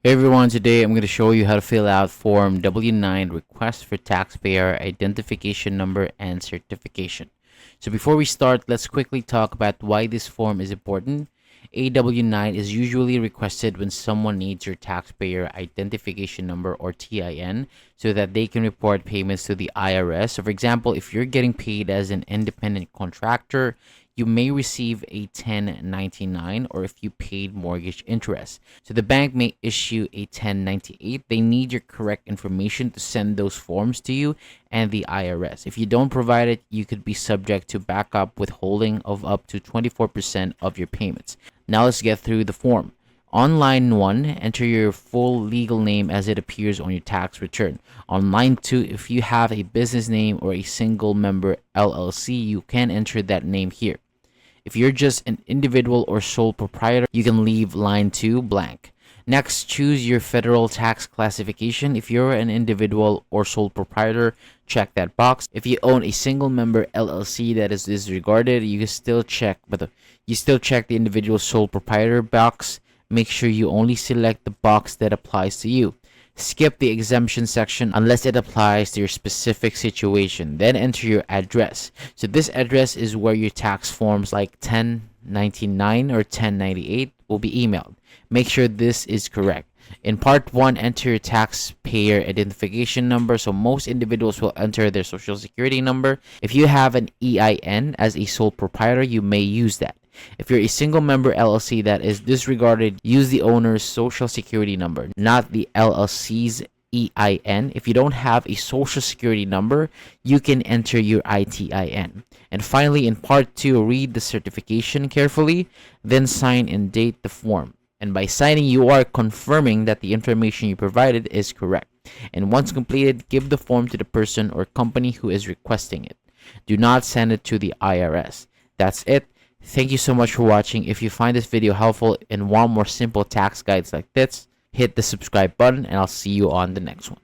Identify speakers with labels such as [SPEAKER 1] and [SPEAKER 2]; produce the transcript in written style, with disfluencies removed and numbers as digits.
[SPEAKER 1] Hey everyone, today I'm going to show you how to fill out Form W-9 request for taxpayer identification number and certification. So before we start, let's quickly talk about why this form is important. A W-9 is usually requested when someone needs your taxpayer identification number or TIN so that they can report payments to the IRS. So for example, if you're getting paid as an independent contractor, you may receive a 1099, or if you paid mortgage interest. So the bank may issue a 1098. They need your correct information to send those forms to you and the IRS. If you don't provide it, you could be subject to backup withholding of up to 24% of your payments. Now let's get through the form. On line 1, enter your full legal name as it appears on your tax return. On line 2, if you have a business name or a single member LLC, you can enter that name here. If you're just an individual or sole proprietor, you can leave line 2 blank. Next, choose your federal tax classification. If you're an individual or sole proprietor, check that box. If you own a single member LLC, that is disregarded. You can still check, but you still check the individual sole proprietor box. Make sure you only select the box that applies to you. Skip the exemption section unless it applies to your specific situation. Then enter your address. So this address is where your tax forms like 1099 or 1098 will be emailed. Make sure this is correct. In part 1, enter your taxpayer identification number. So most individuals will enter their social security number. If you have an EIN as a sole proprietor, you may use that. If you're a single member LLC, that is disregarded, use the owner's social security number, not the LLC's EIN. If you don't have a social security number, you can enter your ITIN. And finally, in part 2, read the certification carefully, then sign and date the form. And by signing, you are confirming that the information you provided is correct. And once completed, give the form to the person or company who is requesting it. Do not send it to the IRS. That's it. Thank you so much for watching. If you find this video helpful and want more simple tax guides like this, hit the subscribe button and I'll see you on the next one.